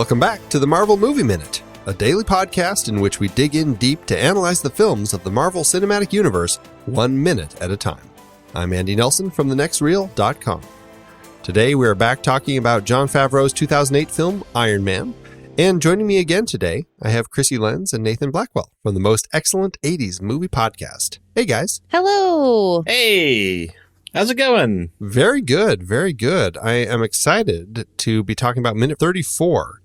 Welcome back to the Marvel Movie Minute, a daily podcast in which we dig in deep to analyze the films of the Marvel Cinematic Universe 1 minute at a time. I'm Andy Nelson from thenextreel.com. Today we are back talking about Jon Favreau's 2008 film Iron Man, and joining me again today, I have Krissy, Lenz, and Nathan Blackwell from the Most Excellent 80s Movie Podcast. Hey guys. Hello. Hey. How's it going? Very good, very good. I am excited to be talking about minute 34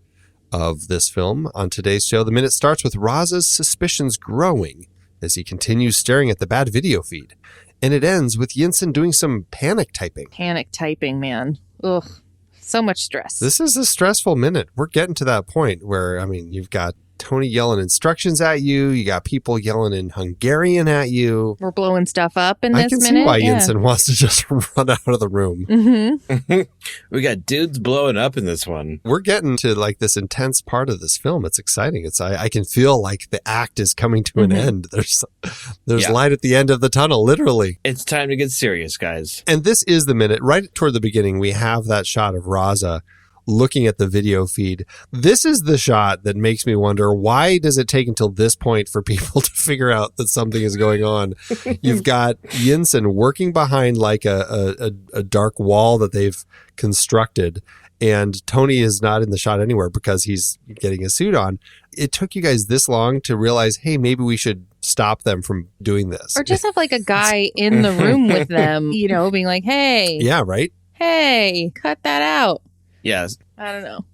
of this film on today's show. The minute starts with Raza's suspicions growing as he continues staring at the bad video feed. And it ends with Yinsen doing some panic typing. Panic typing, man. Ugh. So much stress. This is a stressful minute. We're getting to that point where, you've got Tony yelling instructions at you. You got people yelling in Hungarian at you. We're blowing stuff up in this minute. I can see why Yinsen wants to just run out of the room. Mm-hmm. We got dudes blowing up in this one. We're getting to this intense part of this film. It's exciting. I can feel like the act is coming to an end. There's light at the end of the tunnel, literally. It's time to get serious, guys. And this is the minute. Right toward the beginning, we have that shot of Raza looking at the video feed. This is the shot that makes me wonder, why does it take until this point for people to figure out that something is going on? You've got Yinsen working behind a dark wall that they've constructed, and Tony is not in the shot anywhere because he's getting a suit on. It took you guys this long to realize, hey, maybe we should stop them from doing this. Or just have a guy in the room with them, being like, hey. Yeah, right? Hey, cut that out. Yes. I don't know.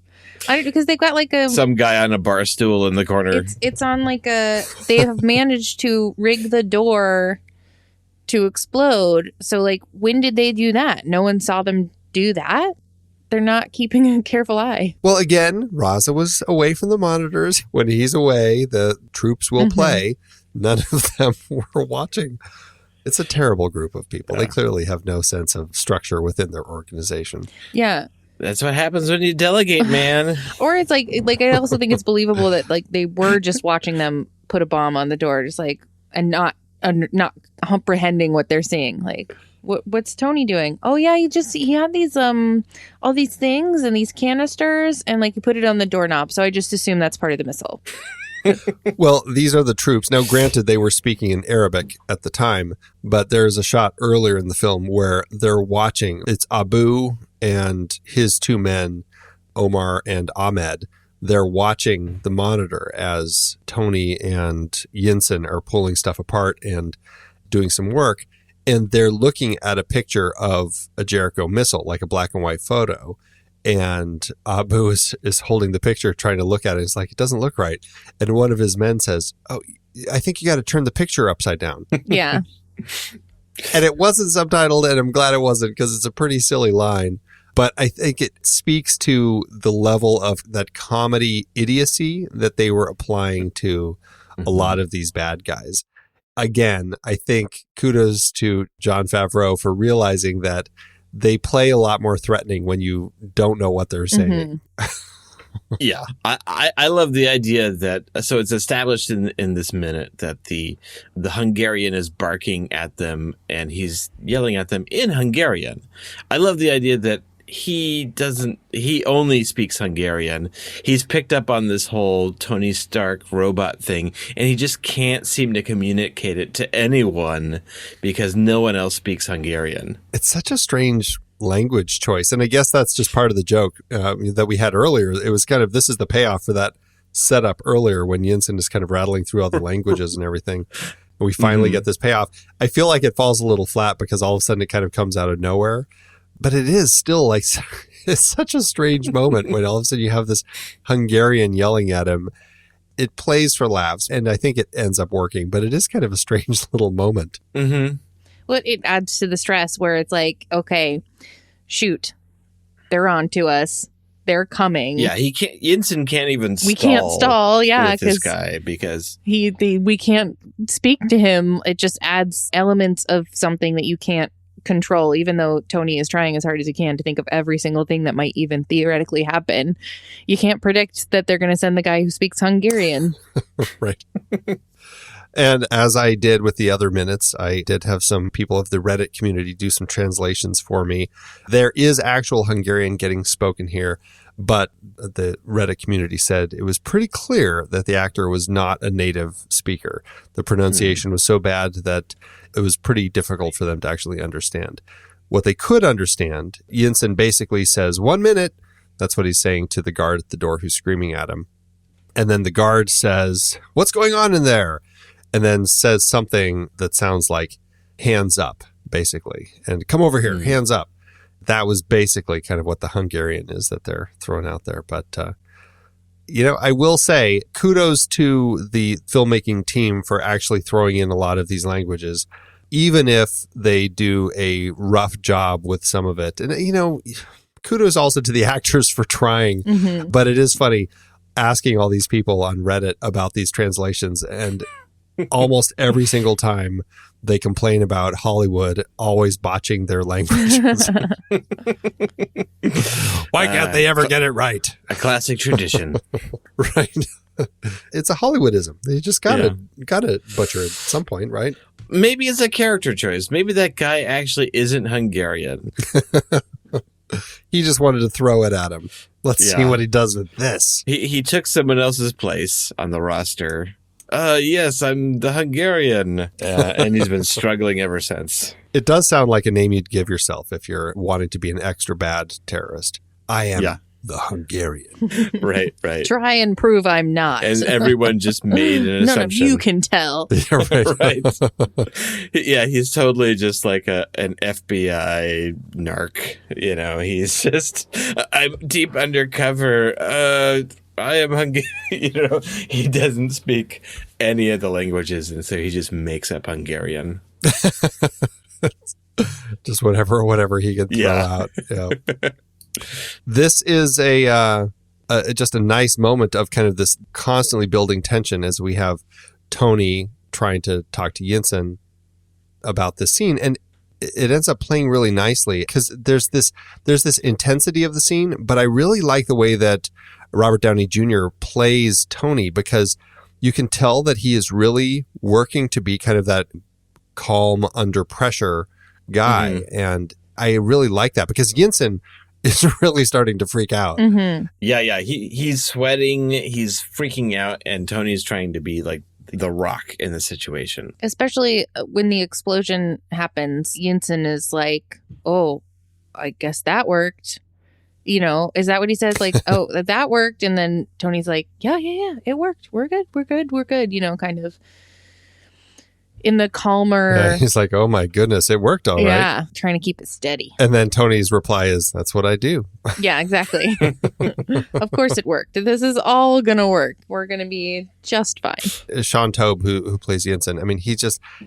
Because they've got some guy on a bar stool in the corner. It's on they have managed to rig the door to explode. So when did they do that? No one saw them do that? They're not keeping a careful eye. Well, again, Raza was away from the monitors. When he's away, the troops will play. None of them were watching. It's a terrible group of people. Yeah. They clearly have no sense of structure within their organization. Yeah. That's what happens when you delegate, man. Or it's I also think it's believable that they were just watching them put a bomb on the door, just and not comprehending what they're seeing. What's Tony doing? Oh yeah, he had these all these things and these canisters and he put it on the doorknob. So I just assume that's part of the missile. Well, these are the troops. Now, granted, they were speaking in Arabic at the time, but there's a shot earlier in the film where they're watching. It's Abu and his two men, Omar and Ahmed. They're watching the monitor as Tony and Yinsen are pulling stuff apart and doing some work. And they're looking at a picture of a Jericho missile, like a black and white photo. And Abu is holding the picture, trying to look at it. It's it doesn't look right. And one of his men says, oh, I think you got to turn the picture upside down. Yeah. And it wasn't subtitled, and I'm glad it wasn't, because it's a pretty silly line. But I think it speaks to the level of that comedy idiocy that they were applying to a lot of these bad guys. Again, I think kudos to Jon Favreau for realizing that they play a lot more threatening when you don't know what they're saying. Yeah. I love the idea that, so it's established in this minute that the Hungarian is barking at them and he's yelling at them in Hungarian. I love the idea that he only speaks Hungarian. He's picked up on this whole Tony Stark robot thing, and he just can't seem to communicate it to anyone because no one else speaks Hungarian. It's such a strange language choice. And I guess that's just part of the joke that we had earlier. It was this is the payoff for that setup earlier when Yinsen is kind of rattling through all the languages and everything. And we finally get this payoff. I feel like it falls a little flat because all of a sudden it kind of comes out of nowhere. But it is still it's such a strange moment when all of a sudden you have this Hungarian yelling at him. It plays for laughs, and I think it ends up working, but it is kind of a strange little moment. Mm-hmm. Well, it adds to the stress where it's okay, shoot, they're on to us. They're coming. Yeah, Yinsen can't even stall. We can't stall, yeah, with this guy because we can't speak to him. It just adds elements of something that you can't control, even though Tony is trying as hard as he can to think of every single thing that might even theoretically happen. You can't predict that they're going to send the guy who speaks Hungarian. Right. And as I did with the other minutes, I did have some people of the Reddit community do some translations for me. There is actual Hungarian getting spoken here, but the Reddit community said it was pretty clear that the actor was not a native speaker. The pronunciation was so bad that it was pretty difficult for them to actually understand. What they could understand, Yinsen basically says, 1 minute. That's what he's saying to the guard at the door who's screaming at him. And then the guard says, what's going on in there? And then says something that sounds like hands up, basically. And come over here, hands up. That was basically kind of what the Hungarian is that they're throwing out there. But, I will say kudos to the filmmaking team for actually throwing in a lot of these languages, even if they do a rough job with some of it. And, kudos also to the actors for trying. Mm-hmm. But it is funny asking all these people on Reddit about these translations, and almost every single time they complain about Hollywood always botching their languages. Why can't they ever get it right? A classic tradition. Right. It's a Hollywoodism. They just gotta butcher it at some point, right? Maybe it's a character choice. Maybe that guy actually isn't Hungarian. He just wanted to throw it at him. Let's see what he does with this. He took someone else's place on the roster. Yes, I'm the Hungarian. And he's been struggling ever since. It does sound like a name you'd give yourself if you're wanting to be an extra bad terrorist. I am the Hungarian. Right. Try and prove I'm not. And everyone just made an assumption. None of you can tell. Right. Yeah, he's totally just like an FBI narc. He's just, I'm deep undercover. I am Hungarian. He doesn't speak any of the languages, and so he just makes up Hungarian. Just whatever he can throw out. Yeah. This is just a nice moment of kind of this constantly building tension as we have Tony trying to talk to Yinsen about this scene, and it ends up playing really nicely because there's this intensity of the scene, but I really like the way that Robert Downey Jr. plays Tony, because you can tell that he is really working to be kind of that calm under pressure guy. Mm-hmm. And I really like that because Yinsen is really starting to freak out. Mm-hmm. Yeah. He's sweating. He's freaking out. And Tony's trying to be like the rock in the situation. Especially when the explosion happens, Yinsen is like, oh, I guess that worked. Is that what he says? Like, oh, that worked. And then Tony's like, yeah, it worked. We're good. Kind of in the calmer. Yeah, he's like, oh my goodness, it worked all right. Yeah, trying to keep it steady. And then Tony's reply is, that's what I do. Yeah, exactly. Of course it worked. This is all going to work. We're going to be just fine. Sean Taube, who plays Yinsen, I mean,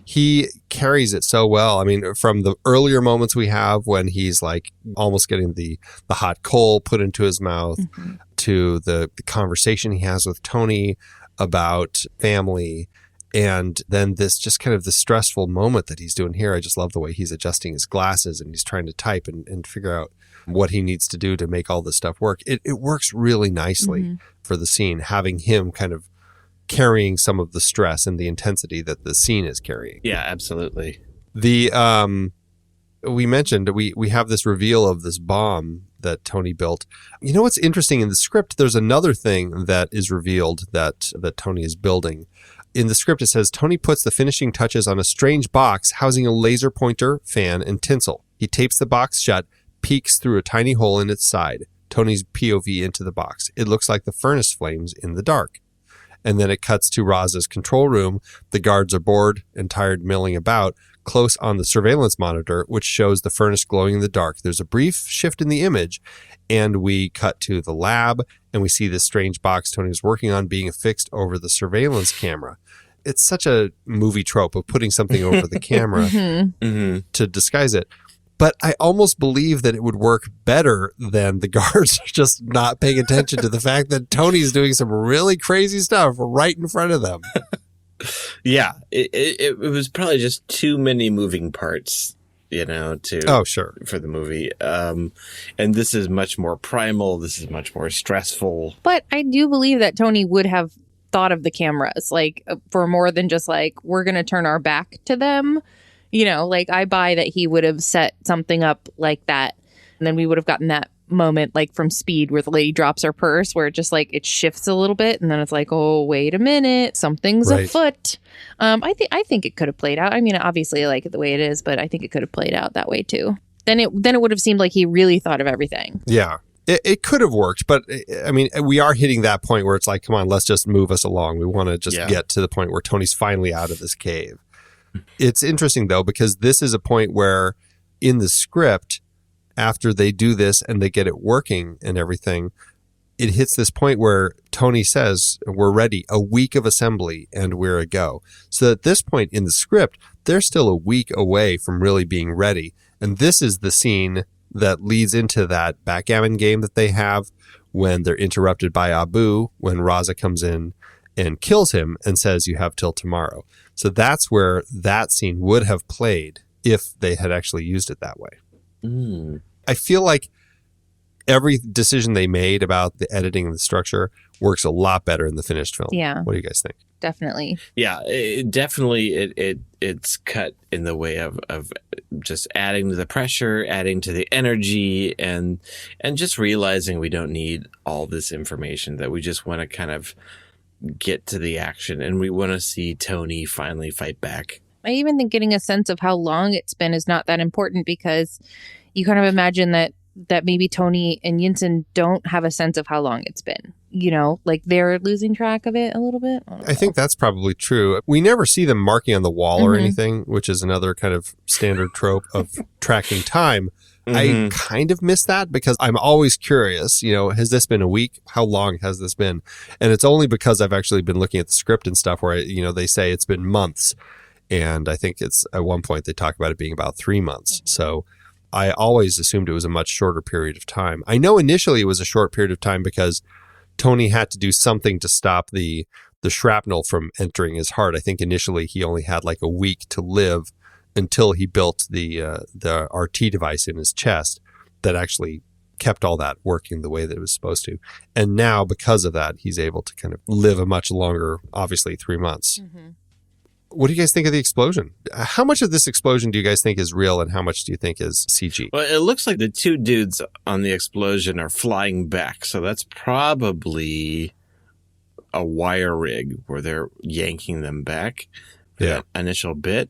he carries it so well. I mean, from the earlier moments we have when he's like almost getting the hot coal put into his mouth, mm-hmm. to the conversation he has with Tony about family. And then this just kind of the stressful moment that he's doing here. I just love the way he's adjusting his glasses and he's trying to type and figure out what he needs to do to make all this stuff work. It works really nicely mm-hmm. for the scene, having him kind of carrying some of the stress and the intensity that the scene is carrying. Yeah, absolutely. We mentioned we have this reveal of this bomb that Tony built. You know what's interesting in the script? There's another thing that is revealed that Tony is building. In the script, it says, Tony puts the finishing touches on a strange box housing a laser pointer, fan, and tinsel. He tapes the box shut, peeks through a tiny hole in its side. Tony's POV into the box. It looks like the furnace flames in the dark. And then it cuts to Roz's control room. The guards are bored and tired milling about, close on the surveillance monitor, which shows the furnace glowing in the dark. There's a brief shift in the image, and we cut to the lab, and we see this strange box Tony's working on being affixed over the surveillance camera. It's such a movie trope of putting something over the camera mm-hmm. to disguise it. But I almost believe that it would work better than the guards just not paying attention to the fact that Tony's doing some really crazy stuff right in front of them. Yeah, it was probably just too many moving parts, for the movie. And this is much more primal. This is much more stressful. But I do believe that Tony would have thought of the cameras, like for more than just like, we're going to turn our back to them. You know, like I buy that he would have set something up like that. And then we would have gotten that moment like from Speed where the lady drops her purse, where it just like it shifts a little bit. And then it's like, oh, wait a minute, something's afoot. I think it could have played out. I mean, obviously I like it the way it is, but I think it could have played out that way too. Then it would have seemed like he really thought of everything. Yeah. It could have worked, but I mean, we are hitting that point where it's like, come on, let's just move us along. We want to just get to the point where Tony's finally out of this cave. It's interesting, though, because this is a point where in the script, after they do this and they get it working and everything, it hits this point where Tony says, we're ready, a week of assembly and we're a go. So at this point in the script, they're still a week away from really being ready. And this is the scene that leads into that backgammon game that they have when they're interrupted by Abu, when Raza comes in and kills him and says, you have till tomorrow. So that's where that scene would have played if they had actually used it that way. I feel like every decision they made about the editing and the structure works a lot better in the finished film. Yeah. What do you guys think? Definitely. Yeah, it's cut in the way of just adding to the pressure, adding to the energy, and just realizing we don't need all this information, that we just want to kind of get to the action, and we want to see Tony finally fight back. I even think getting a sense of how long it's been is not that important, because you kind of imagine that maybe Tony and Yinsen don't have a sense of how long it's been. You know, like they're losing track of it a little bit. I think that's probably true. We never see them marking on the wall or anything, which is another kind of standard trope of tracking time. I kind of miss that because I'm always curious, you know, has this been a week? How long has this been? And it's only because I've actually been looking at the script and stuff where, you know, they say it's been months. And I think it's at one point they talk about it being about 3 months. So I always assumed it was a much shorter period of time. I know initially it was a short period of time because Tony had to do something to stop the shrapnel from entering his heart. I think initially he only had like a week to live until he built the RT device in his chest that actually kept all that working the way that it was supposed to. And now because of that, he's able to kind of live a much longer, obviously 3 months. What do you guys think of the explosion? How much of this explosion do you guys think is real and how much do you think is CG? Well, it looks like the two dudes on the explosion are flying back. So that's probably a wire rig where they're yanking them back for that initial bit.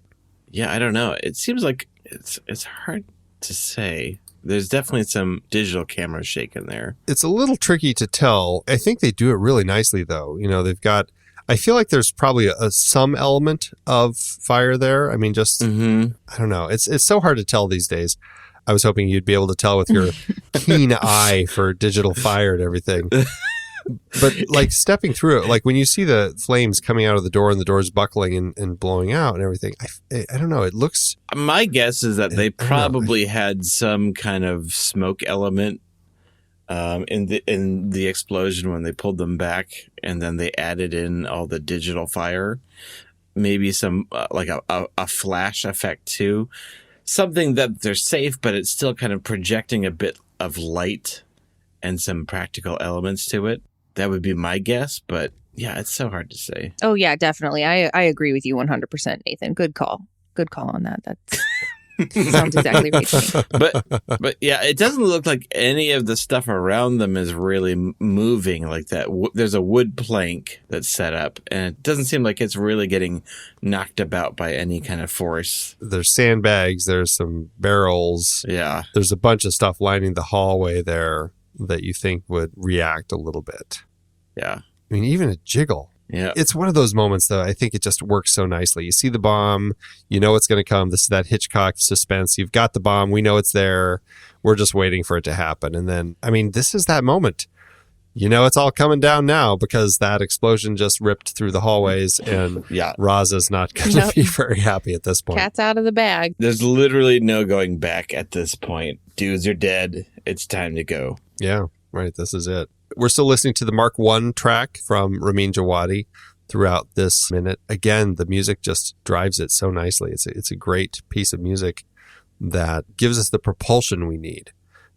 Yeah, I don't know. It seems like it's hard to say. There's definitely some digital camera shake in there. It's a little tricky to tell. I think they do it really nicely, though. You know, they've got... I feel like there's probably some element of fire there. I mean, just, I don't know. It's so hard to tell these days. I was hoping you'd be able to tell with your keen eye for digital fire and everything. But like stepping through it, like when you see the flames coming out of the door and the doors buckling and blowing out and everything, I don't know. It looks... My guess is that they probably had some kind of smoke element in the explosion when they pulled them back, and then they added in all the digital fire, maybe some like a flash effect too, something that they're safe, but it's still kind of projecting a bit of light and some practical elements to it. That would be my guess, but yeah, it's so hard to say. Oh yeah, definitely. I agree with you 100%, Nathan. Good call on that. That's sounds exactly right to me. But yeah, it doesn't look like any of the stuff around them is really moving like that. There's a wood plank that's set up, and it doesn't seem like it's really getting knocked about by any kind of force. There's sandbags, there's some barrels. Yeah. There's a bunch of stuff lining the hallway there that you think would react a little bit. Yeah. I mean, even a jiggle. Yeah. It's one of those moments, though, I think it just works so nicely. You see the bomb, you know it's going to come. This is that Hitchcock suspense. You've got the bomb. We know it's there. We're just waiting for it to happen. And then, I mean, this is that moment. You know it's all coming down now because that explosion just ripped through the hallways and Raza's not going to be very happy at this point. Cat's out of the bag. There's literally no going back at this point. Dudes are dead. It's time to go. Yeah, right. This is it. We're still listening to the Mark I track from Ramin Djawadi throughout this minute. Again, the music just drives it so nicely. It's a great piece of music that gives us the propulsion we need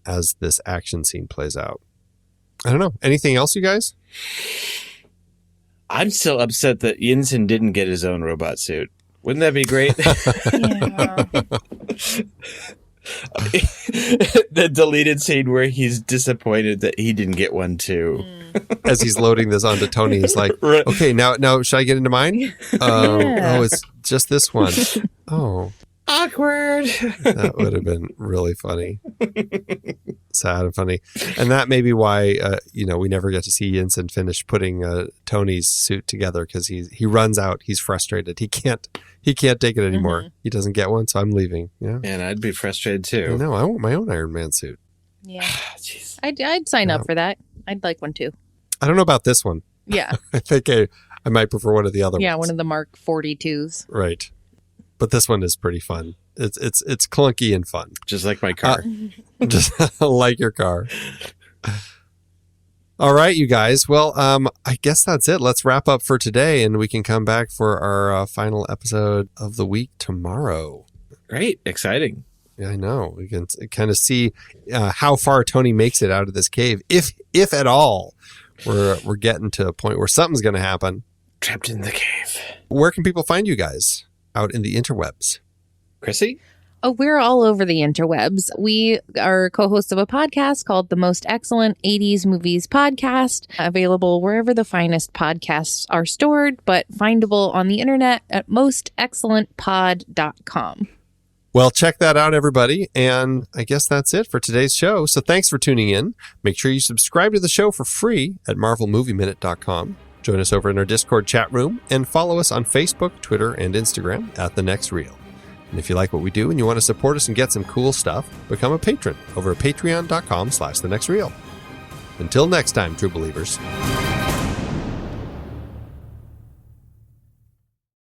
as this action scene plays out. I don't know. Anything else, you guys? I'm still upset that Yinsen didn't get his own robot suit. Wouldn't that be great? The deleted scene where he's disappointed that he didn't get one too. As he's loading this onto Tony, he's like, okay, now should I get into mine? Oh, it's just this one. Oh. Awkward. That would have been really funny. Sad and funny. And that may be why, we never get to see Yinsen finish putting Tony's suit together, because he runs out. He's frustrated. He can't take it anymore. He doesn't get one, so I'm leaving. Yeah. And I'd be frustrated too. No, I want my own Iron Man suit. Yeah. I'd sign up for that. I'd like one too. I don't know about this one. Yeah. I think I might prefer one of the other ones. Yeah, one of the Mark 42s. Right. But this one is pretty fun. It's clunky and fun. Just like my car. Just like your car. All right, you guys. Well, I guess that's it. Let's wrap up for today, and we can come back for our final episode of the week tomorrow. Great. Exciting. Yeah, I know. We can kind of see how far Tony makes it out of this cave, if at all. We're getting to a point where something's going to happen. Trapped in the cave. Where can people find you guys out in the interwebs? Krissy? Oh, we're all over the interwebs. We are co-hosts of a podcast called The Most Excellent 80s Movies Podcast, available wherever the finest podcasts are stored, but findable on the internet at mostexcellentpod.com. Well, check that out, everybody. And I guess that's it for today's show. So thanks for tuning in. Make sure you subscribe to the show for free at marvelmovieminute.com. Join us over in our Discord chat room and follow us on Facebook, Twitter, and Instagram at The Next Reel. And if you like what we do and you want to support us and get some cool stuff, become a patron over at patreon.com/thenextreel. Until next time, true believers.